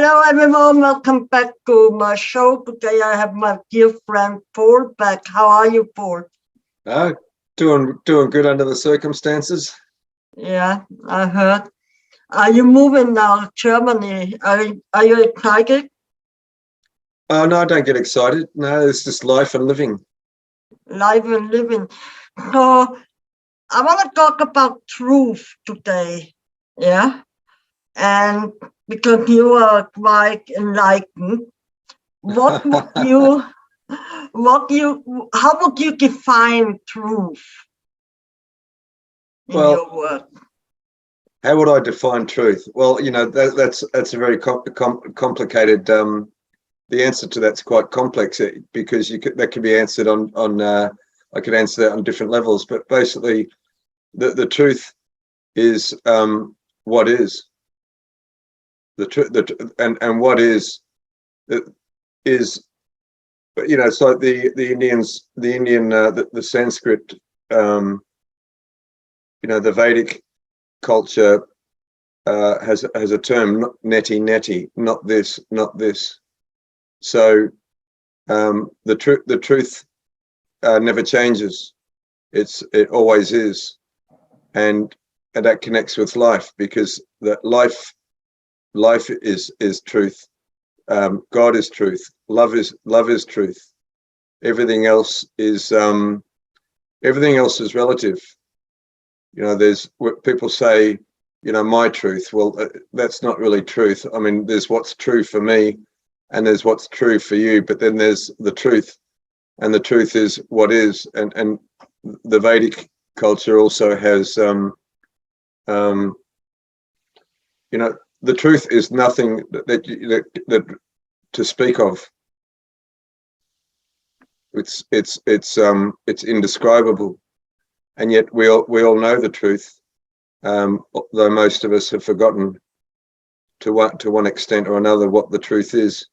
Hello everyone, welcome back to my show. Today I have my dear friend Paul back. How are you, Paul? Uh, doing good under the circumstances. Yeah, I heard. Are you moving now to Germany? Are you excited? Oh no, I don't get excited. No, it's just life and living. Live and living. So I want to talk about truth today. Yeah, and because you are quite enlightened, what would you, how would you define truth in Well, your work? how would I define truth? Well, that's a very complicated. The answer to that's quite complex because that can be answered on. I could answer that on different levels, but basically, the truth is what is the truth. And what is is it's like the Indians, the Sanskrit, the Vedic culture has a term, neti, not this, not this. So the truth never changes. It always is, and that connects with life because that life is truth. God is truth. Love is truth. Everything else is relative. There's people say, my truth. Well, that's not really truth. I mean, there's what's true for me, and there's what's true for you. But then there's the truth, and the truth is what is. And the Vedic culture also has, the truth is nothing that to speak of. It's indescribable, and yet we all know the truth. Though most of us have forgotten to one extent or another what the truth is.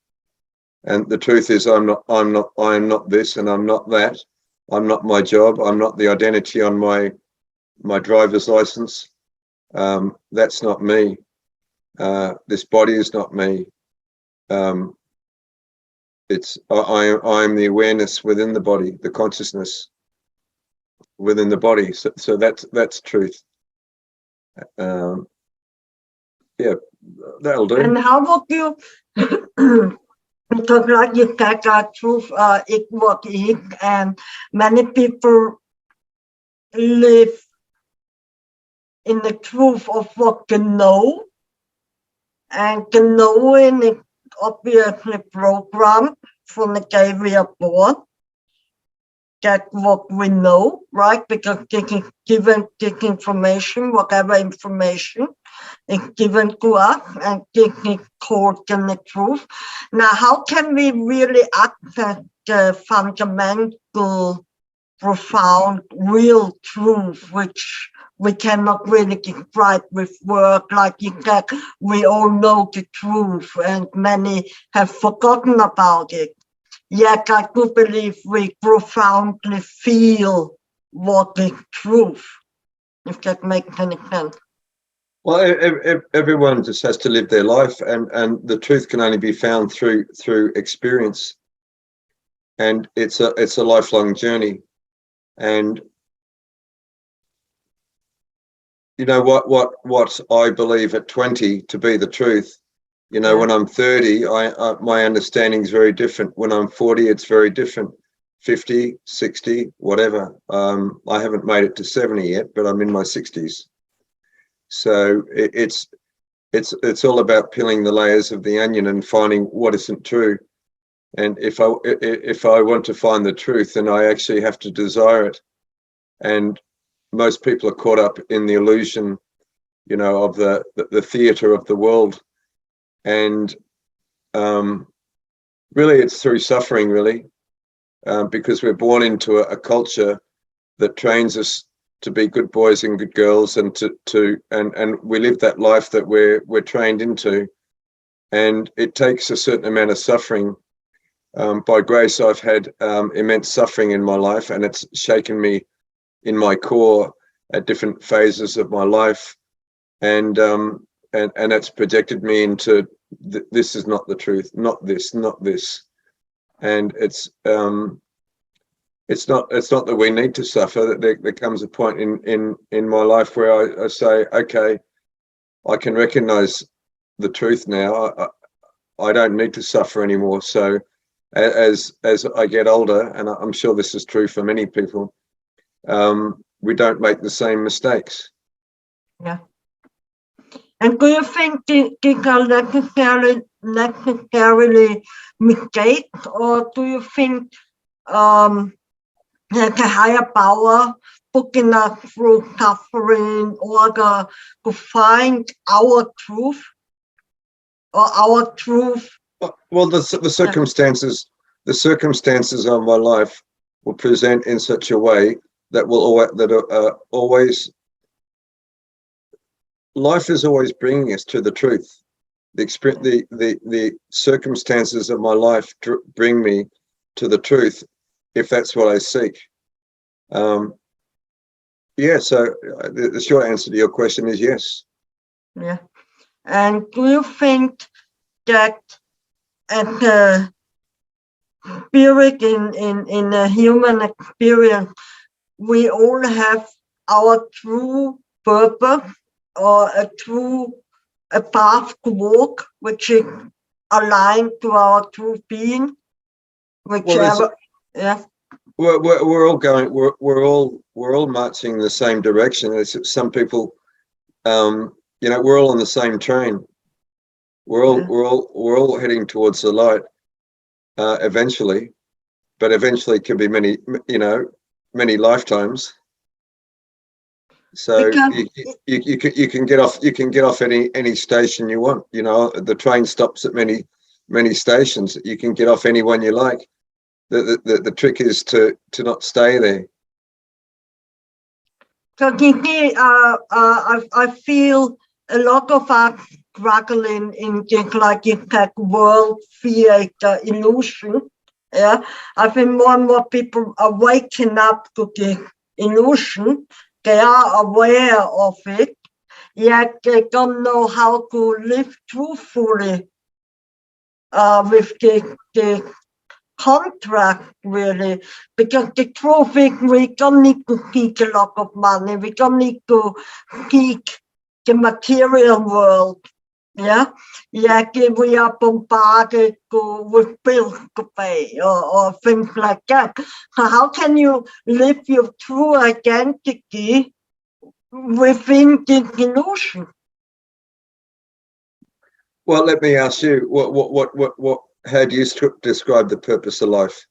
And the truth is I am not this and I'm not that. I'm not my job. I'm not the identity on my driver's license. That's not me. This body is not me. I am the awareness within the body, the consciousness within the body. So that's truth. Yeah, that'll do. And how would you, because like you said, truth is what is, and many people live in the truth of what they know, and the knowing is obviously programmed from the day we are born. That what we know, right? Because given this information, whatever information is given to us, and this is called the truth. Now, how can we really access the fundamental, profound, real truth, which we cannot really describe with words? Like you said, we all know the truth, and many have forgotten about it. Yet I do believe we profoundly feel what is truth, if that makes any sense. Well, everyone just has to live their life, and the truth can only be found through experience, and it's a lifelong journey. And what I believe at 20 to be the truth. When I'm 30, my understanding is very different. When I'm 40, it's very different. 50, 60, whatever. I haven't made it to 70 yet, but I'm in my 60s. So it's all about peeling the layers of the onion and finding what isn't true. And if I want to find the truth, then I actually have to desire it. And most people are caught up in the illusion, of the theater of the world. And really it's through suffering, really, because we're born into a culture that trains us to be good boys and good girls, and and we live that life that we're trained into, and it takes a certain amount of suffering. By grace, I've had immense suffering in my life, and it's shaken me in my core at different phases of my life. And and that's projected me into this is not the truth, not this, not this. And it's not that we need to suffer. That there comes a point in my life where I say, okay, I can recognize the truth now. I don't need to suffer anymore. So as I get older, and I'm sure this is true for many people, we don't make the same mistakes. Yeah. And do you think they are necessarily mistakes, or do you think like a higher power putting us through suffering in order to find our truth or our truth? Well, the circumstances, the circumstances of my life will present in such a way that always life is always bringing us to the truth. The circumstances of my life bring me to the truth, if that's what I seek. Yeah. So the short answer to your question is yes. Yeah. And do you think that as a spirit in a human experience, we all have our true purpose or a path to walk, which is aligned to our true being, whichever. Yeah. We're all going. We're all marching in the same direction. It's some people, we're all on the same train. We're all heading towards the light. Eventually, but eventually can be many lifetimes. So you can get off any station you want. The train stops at many stations. You can get off any one you like. The trick is to not stay there. So I feel a lot of us struggling in this, like in that world theater illusion. Yeah, I think more and more people are waking up to the illusion. They are aware of it, yet they don't know how to live truthfully with the contract, really, because the truth is we don't need to seek a lot of money. We don't need to seek the material world. Yeah, like we are bombarded with bills to pay or things like that. So how can you live your true identity within this illusion? Well, let me ask you, how do you describe the purpose of life?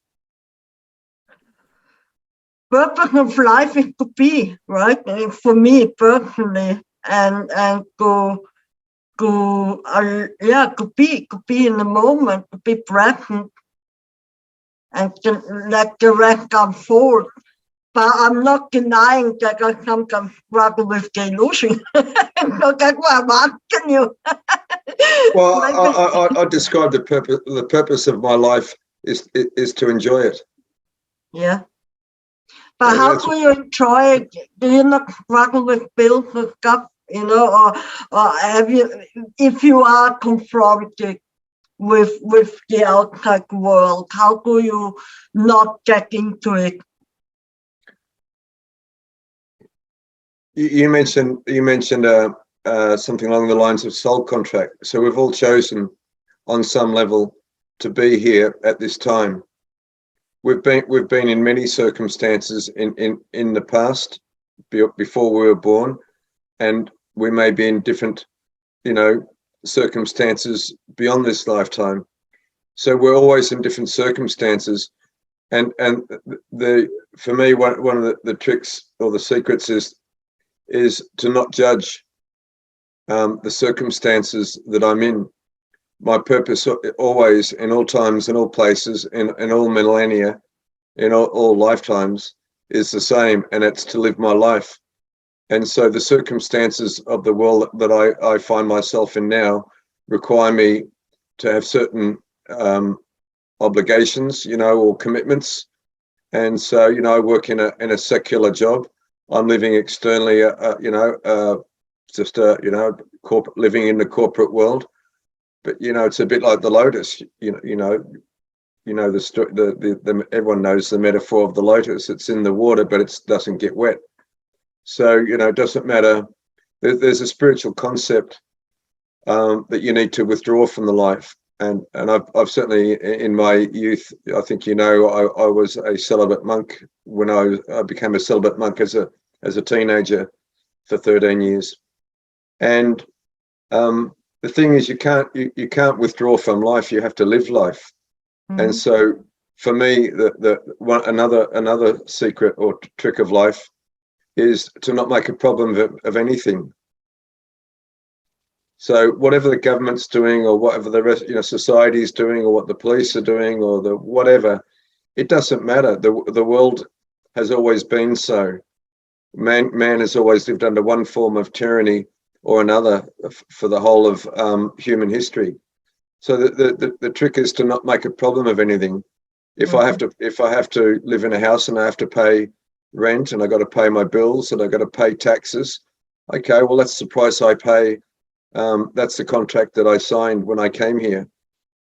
Purpose of life is to be, right? And for me personally, and to be in the moment, to be present, and to let the rest unfold. But I'm not denying that I sometimes struggle with the illusion. So that's why I'm asking you. Well, I describe the purpose. The purpose of my life is to enjoy it. Yeah. But how do you enjoy it? Do you not struggle with bills and stuff, or have you, if you are confronted with the outside world, how do you not get into it? You mentioned something along the lines of soul contract. So we've all chosen on some level to be here at this time. We've been in many circumstances in the past before we were born, and we may be in different circumstances beyond this lifetime. So we're always in different circumstances, and for me one of the tricks or the secrets is to not judge the circumstances that I'm in. My purpose always, in all times, in all places, in all millennia, in all lifetimes, is the same, and it's to live my life. And so the circumstances of the world that I find myself in now require me to have certain obligations, or commitments. And so, I work in a secular job. I'm living externally, just a, corporate, living in the corporate world. But it's a bit like the lotus. Everyone knows the metaphor of the lotus. It's in the water, but it doesn't get wet. So it doesn't matter. There's a spiritual concept that you need to withdraw from the life. And I've certainly, in my youth, I think I was a celibate monk when I became a celibate monk as a teenager for 13 years. And the thing is, you can't withdraw from life. You have to live life. Mm-hmm. And so, for me, another secret or trick of life is to not make a problem of anything. So whatever the government's doing, or whatever the rest, society is doing, or what the police are doing, or the whatever, it doesn't matter. The world has always been so. Man has always lived under one form of tyranny or another for the whole of human history. So the trick is to not make a problem of anything. If I have to live in a house and I have to pay rent and I got to pay my bills and I got to pay taxes, okay, well that's the price I pay. That's the contract that I signed when I came here.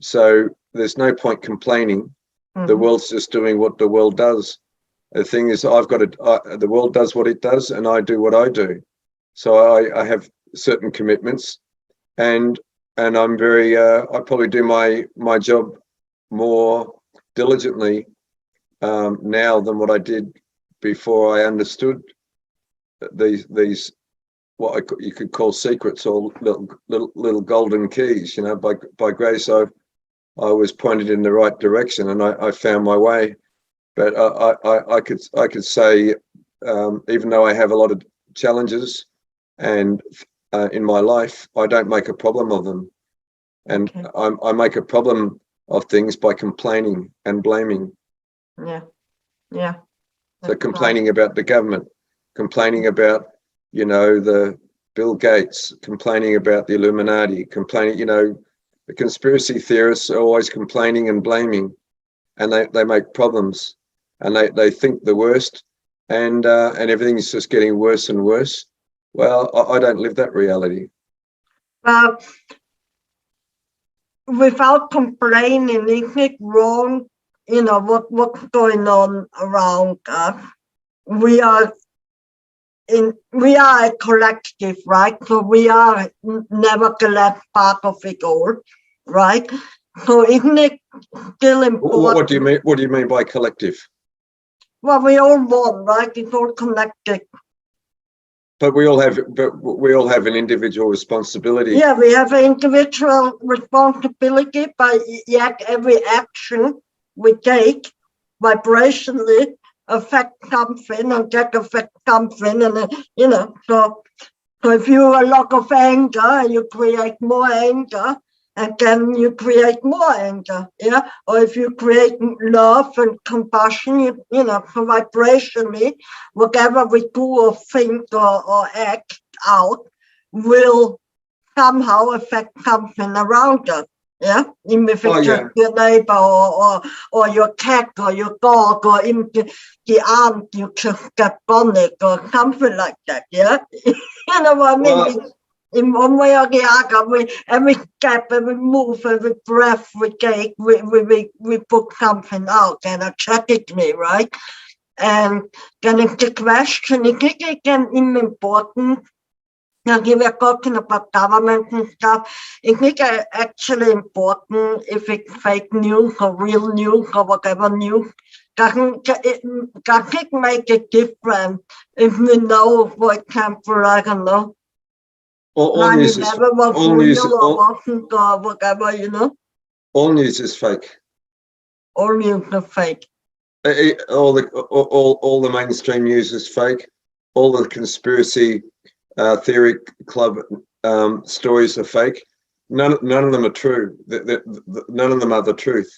So there's no point complaining. Mm-hmm. The world's just doing what the world does. The thing is, the world does what it does, and I do what I do. So I have certain commitments, and I'm very. I probably do my job more diligently now than what I did before I understood these what you could call secrets or little golden keys. By grace, I was pointed in the right direction, and I found my way. But I could say, even though I have a lot of challenges, and in my life, I don't make a problem of them, and okay. I make a problem of things by complaining and blaming. Yeah. So complaining about the government, complaining about the Bill Gates, complaining about the Illuminati, complaining. The conspiracy theorists are always complaining and blaming, and they make problems. And they think the worst, and everything's just getting worse and worse. Well, I don't live that reality. Without complaining, isn't it wrong? What's going on around us? We are a collective, right? So we are nevertheless part of it all, right? So isn't it still important? What do you mean? What do you mean by collective? Well, we all one, right? It's all connected. But we all have an individual responsibility. Yeah, we have an individual responsibility, but yet every action we take vibrationally affects something, and that affects something, and so if you have a lot of anger, you create more anger. And then you create more anger, yeah? Or if you create love and compassion, so vibrationally, whatever we do or think or act out will somehow affect something around us, yeah? Even if it's just your neighbor or your cat or your dog or even the aunt you just get on it or something like that, yeah? You know what I mean? Well, in one way or the other, every step, every move, every breath we take, we put something out energetically, right? And then it's the question, I think again, important, now we were talking about government and stuff, I think actually important if it's fake news or real news or whatever news, doesn't it make a difference if we know, for example, I don't know, all news is fake. All news is fake. All the mainstream news is fake. All the conspiracy theory club stories are fake. None of them are true. None of them are the truth.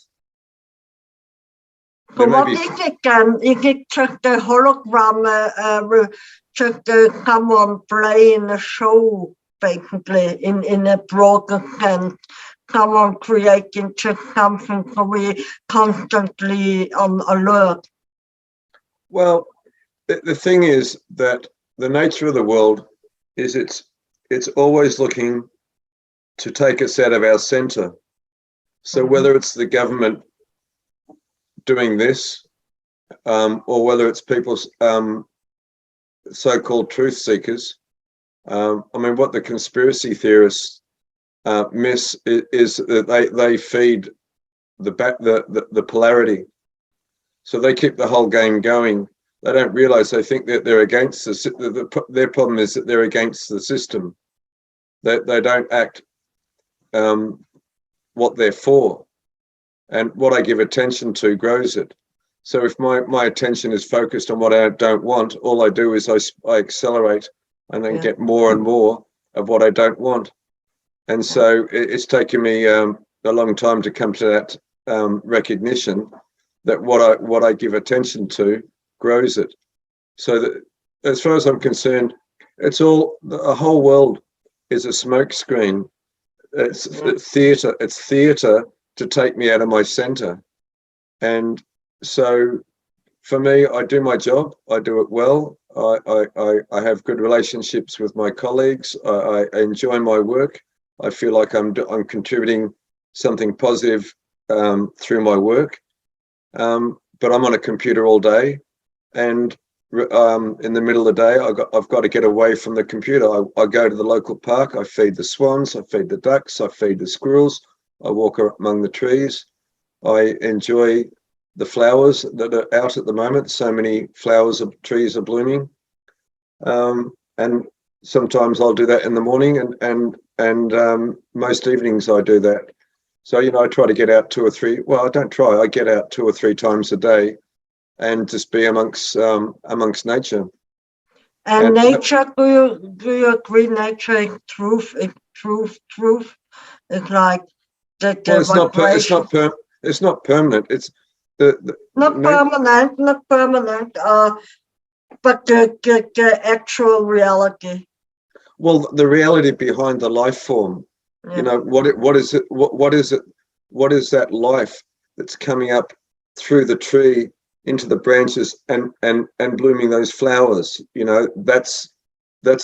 So what is it then? Is it just a hologram, just someone playing a show, basically, in a broader sense? Someone creating just something so we constantly on alert? Well, the thing is that the nature of the world is it's it's always looking to take us out of our center. So Mhm. whether it's the government doing this, or whether it's people's so-called truth seekers, I mean, what the conspiracy theorists miss is that they feed the polarity. So they keep the whole game going. They don't realize, they think that they're against their problem is that they're against the system. They don't act what they're for. And what I give attention to grows it. So if my attention is focused on what I don't want, all I do is I accelerate and then get more and more of what I don't want. And so it's taken me a long time to come to that recognition that what I give attention to grows it. So that, as far as I'm concerned, it's all, the whole world is a smoke screen. It's theater. It's theater to take me out of my center. And so for me, I do my job. I do it well. I have good relationships with my colleagues. I enjoy my work. I feel like I'm contributing something positive through my work. But I'm on a computer all day, and in the middle of the day, I've got to get away from the computer. I go to the local park. I feed the swans. I feed the ducks. I feed the squirrels. I walk among the trees. I enjoy the flowers that are out at the moment. So many trees are blooming, and sometimes I'll do that in the morning, and most evenings I do that. So I try to get out 2 or 3. Well, I don't try. I get out 2 or 3 times a day, and just be amongst nature. And nature, do you agree? Nature is truth. Truth. It's like the Well, vibration. it's not permanent. It's Not permanent. But the actual reality. Well, the reality behind the life form. Yeah. What is it? What is it? What is that life that's coming up through the tree into the branches and blooming those flowers? That's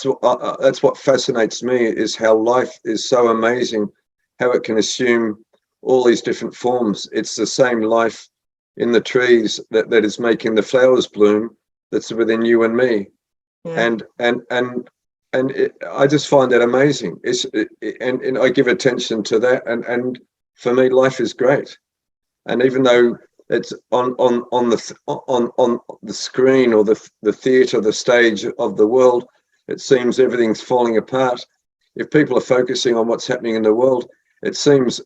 what fascinates me, is how life is so amazing, how it can assume all these different forms. It's the same life in the trees that is making the flowers bloom, that's within you and me. Yeah. And I just find that amazing. And I give attention to that, and for me, life is great. And even though it's on the screen or the theatre, the stage of the world, it seems everything's falling apart. If people are focusing on what's happening in the world, it seems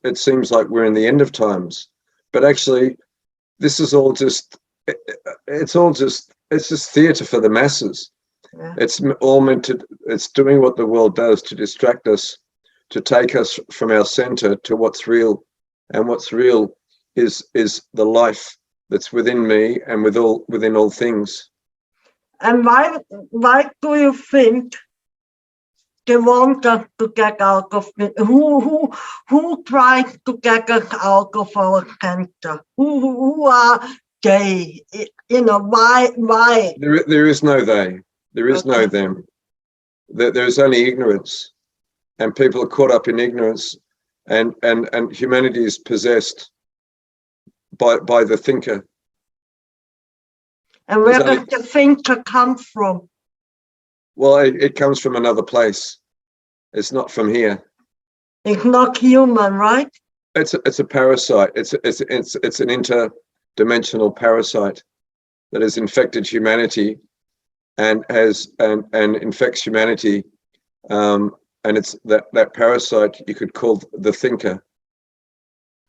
like we're in the end of times. But actually, this is all just it's just theatre for the masses. Yeah. It's doing what the world does to distract us, to take us from our center to what's real. And what's real is the life that's within me and within all things. And why do you think they want us to get out of it? Who tries to get us out of our center? Who are they? Why? There is no they. There is no Okay. them. There's only ignorance, and people are caught up in ignorance, and humanity is possessed by the thinker. And where does the thinker come from? Well, it comes from another place. It's not from here. It's not human, right? It's a parasite. It's an interdimensional parasite that has infected humanity and infects humanity. And it's that parasite you could call the thinker.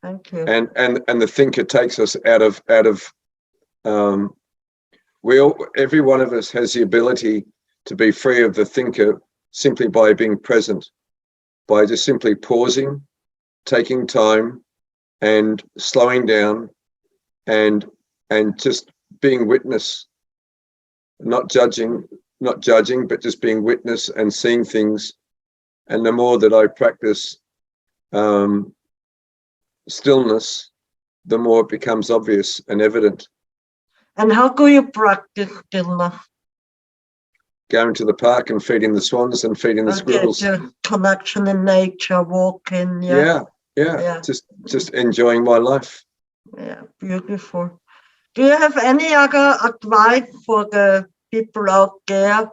Thank you. And the thinker takes us out of every one of us has the ability to be free of the thinker simply by being present, by just simply pausing, taking time and slowing down and just being witness, not judging, but just being witness and seeing things. And the more that I practice stillness, the more it becomes obvious and evident. And how do you practice stillness? going to the park and feeding the swans and feeding the squirrels. The connection in nature, walking. Yeah. Yeah. Just enjoying my life. Yeah, beautiful. Do you have any other advice for the people out there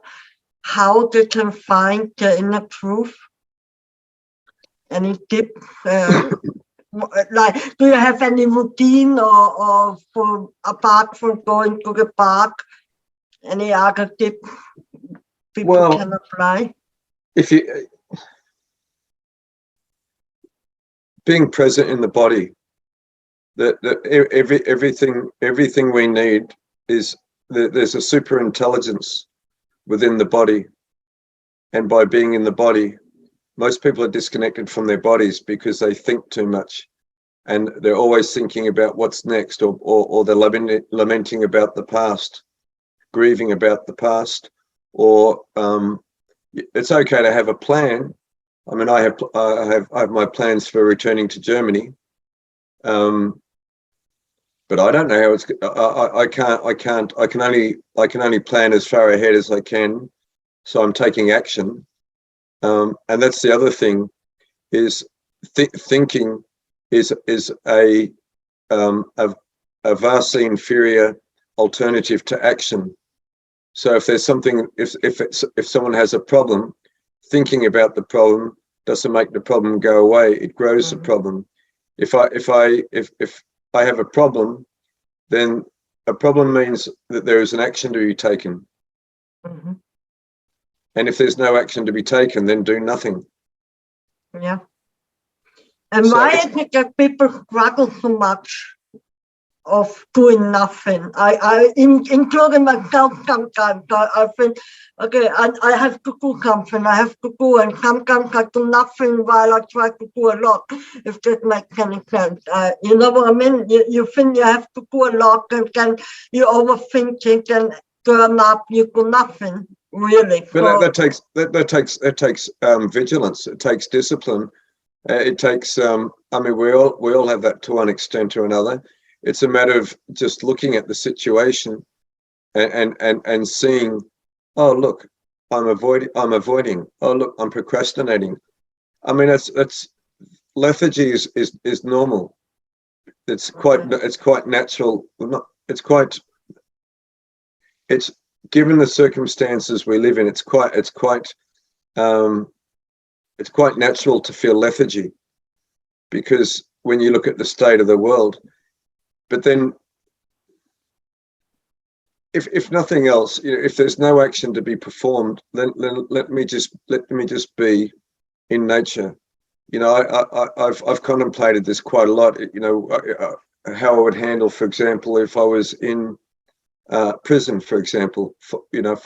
how they can find their inner truth? Any tip? Like, do you have any routine or for apart from going to the park, any other tip people can apply? If you being present in the body, that everything we need is there's a super intelligence within the body, and by being in the body, most people are disconnected from their bodies because they think too much, and they're always thinking about what's next, or they're lamenting about the past, grieving about the past, or it's okay to have a plan. I mean, I have my plans for returning to Germany, but I don't know how it's. I can only plan as far ahead as I can. So I'm taking action, and that's the other thing, is thinking is a vastly inferior alternative to action. So if there's something, if someone has a problem, thinking about the problem doesn't make the problem go away. It grows the problem. If I have a problem, then a problem means that there is an action to be taken. And if there's no action to be taken, then do nothing. Yeah. And why is it that people struggle so much of doing nothing? Including myself sometimes. I think, okay, I have to do something. I have to do, and sometimes I do nothing while I try to do a lot, if that makes any sense. You know what I mean? You think you have to do a lot, and then you overthink it and turn up, you do nothing, really. But that takes vigilance. It takes discipline. It takes. I mean, we all have that to one extent or another. It's a matter of just looking at the situation and seeing, oh look, I'm avoiding. Oh look, I'm procrastinating. I mean, that's lethargy is normal. It's quite natural. It's given the circumstances we live in. It's quite natural to feel lethargy, because when you look at the state of the world. But then, if nothing else, you know, if there's no action to be performed, then let me just be in nature. You know, I've contemplated this quite a lot. You know, how I would handle, for example, if I was in prison, for example, for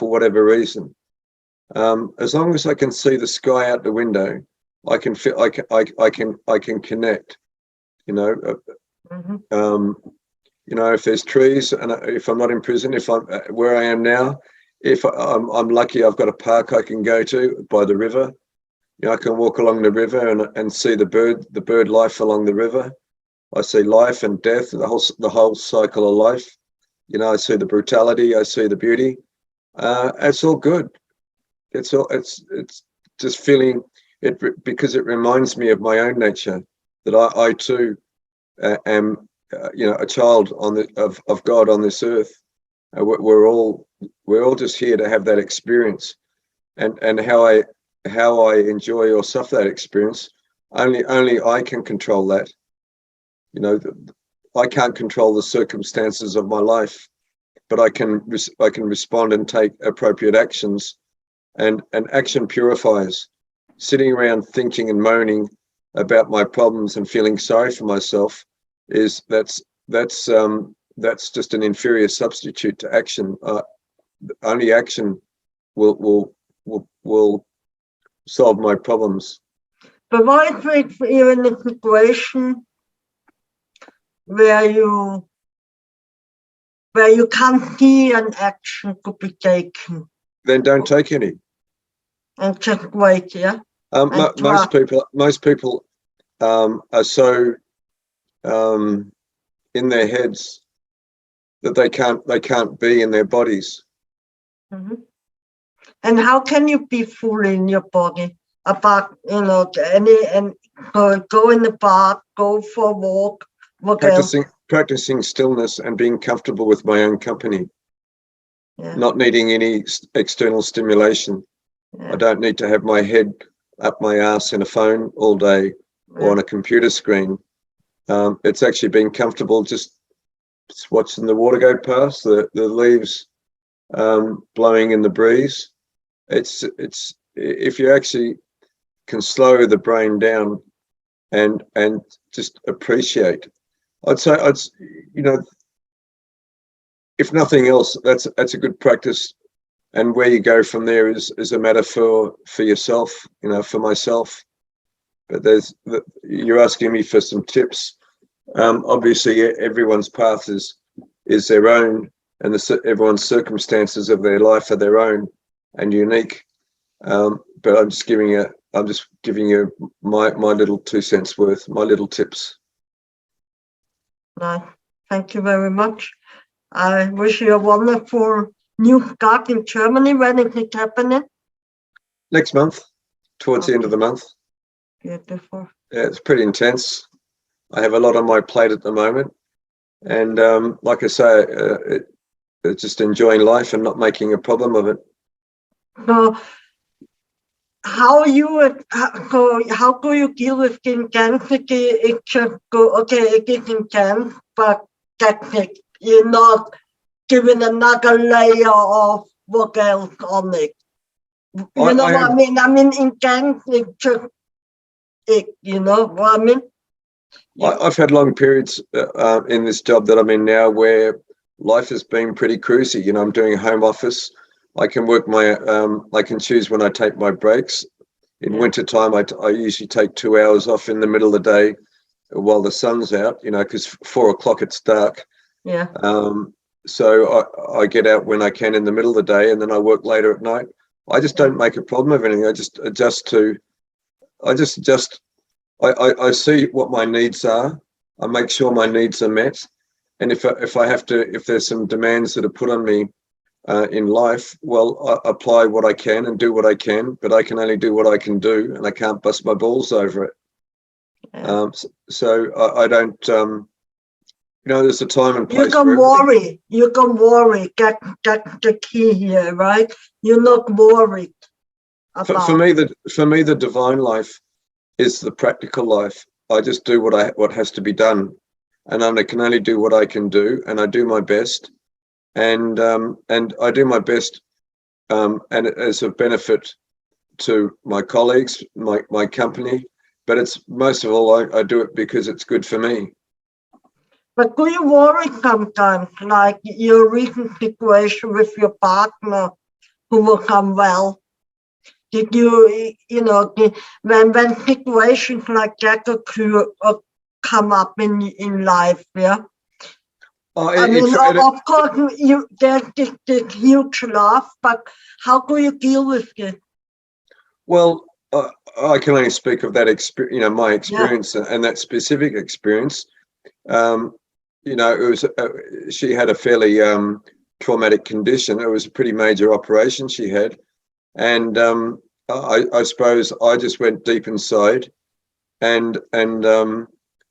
whatever reason. As long as I can see the sky out the window, I can feel I can connect. You know. You know, if there's trees, and if I'm not in prison, if I'm where I am now, if I'm lucky, I've got a park I can go to by the river. You know, I can walk along the river and see the bird life along the river. I see life and death, the whole cycle of life. You know, I see the brutality, I see the beauty. It's all good. It's just feeling it, because it reminds me of my own nature, that I too am. You know, a child of God on this earth. We're all just here to have that experience, and how I enjoy or suffer that experience. Only I can control that. You know, I can't control the circumstances of my life, but I can respond and take appropriate actions, and action purifies. Sitting around thinking and moaning about my problems and feeling sorry for myself that's just an inferior substitute to action. Only action will solve my problems. But what if you're in a situation where you can't see an action to be taken? Then don't take any. And just wait, yeah. Most people are so in their heads that they can't be in their bodies. And how can you be full in your body? Apart, and go in the park, go for a walk, what else? Practicing stillness and being comfortable with my own company, Yeah, not needing any external stimulation. I yeah, don't need to have my head up my ass in a phone all day or yeah, on a computer screen. It's actually being comfortable just watching the water go past, the leaves blowing in the breeze. It's if you actually can slow the brain down and just appreciate. I'd say if nothing else, that's a good practice. And where you go from there is a matter for yourself, for myself. But you're asking me for some tips. Obviously, everyone's path is their own, and everyone's circumstances of their life are their own and unique. But I'm just giving you my little 2 cents worth, my little tips. nice. Thank you very much. I wish you a wonderful new start in Germany. When is it happening? Next month, towards the end of the month. Beautiful. Yeah, it's pretty intense. I have a lot on my plate at the moment, and like I say, it's just enjoying life and not making a problem of it. So how do you deal with the intensity? It just go, okay, it is intense, but that's it. You're not giving another layer of what else on it. You know what I mean? I mean, intense, it's just it, you know what I mean? I've had long periods in this job that I'm in now where life has been pretty cruisy. I'm doing home office. I can work I can choose when I take my breaks. In wintertime, I usually take 2 hours off in the middle of the day while the sun's out, because 4 o'clock it's dark. Yeah. So I get out when I can in the middle of the day, and then I work later at night. I just don't make a problem of anything. I just adjust to, I see what my needs are. I make sure my needs are met. And if there's some demands that are put on me in life, well, I apply what I can and do what I can, but I can only do what I can do, and I can't bust my balls over it. Yeah. So I don't, there's a time and place. You can worry. That's the key here, right? You're not worried about. For me, the divine life is the practical life. I just do what has to be done, and I can only do what I can do, and I do my best, and I do my best, and as a benefit to my colleagues, my company, but it's most of all I do it because it's good for me. But do you worry sometimes, like your recent situation with your partner who will come well? Did you, when situations like that occur or come up in life, yeah? Of course, there's this huge love, but how do you deal with it? Well, I can only speak of that experience, my experience and that specific experience. It was she had a fairly traumatic condition. It was a pretty major operation she had, and I suppose I just went deep inside, and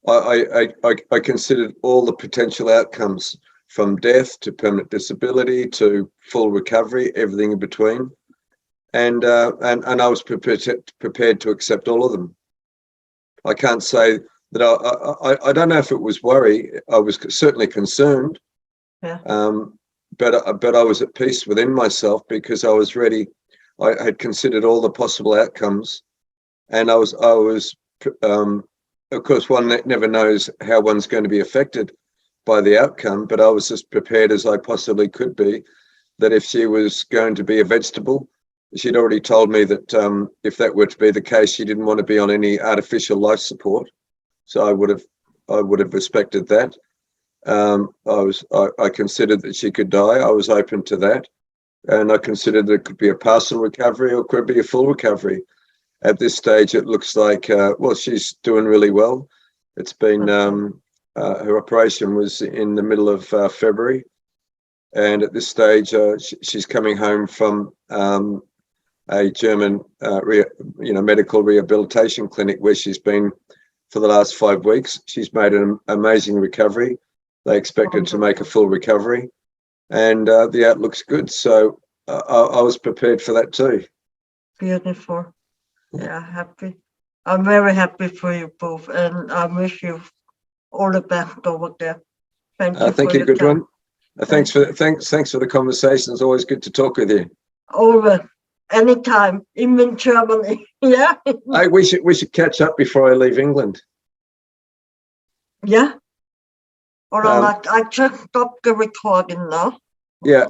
I considered all the potential outcomes, from death to permanent disability to full recovery, everything in between, and I was prepared to accept all of them. I can't say that I don't know if it was worry. I was certainly concerned, but I was at peace within myself because I was ready. I had considered all the possible outcomes, and I was of course, one never knows how one's going to be affected by the outcome, but I was as prepared as I possibly could be, that if she was going to be a vegetable, she'd already told me that if that were to be the case, she didn't want to be on any artificial life support. So I would have respected that. I considered that she could die. I was open to that. And I considered that it could be a partial recovery or could be a full recovery. At this stage, it looks like, she's doing really well. It's been, her operation was in the middle of February. And at this stage, she's coming home from a German, medical rehabilitation clinic where she's been for the last 5 weeks. She's made an amazing recovery. They expect her to make a full recovery, and the outlook's good. So I was prepared for that too. Beautiful. Yeah, happy. I'm very happy for you both, and I wish you all the best over there. Thank you. Thank you, Gudrun. Thanks for the conversation. It's always good to talk with you. Over anytime, even in Germany. Yeah. Hey, we should catch up before I leave England. Yeah. All right, I just stopped the recording now. Yeah.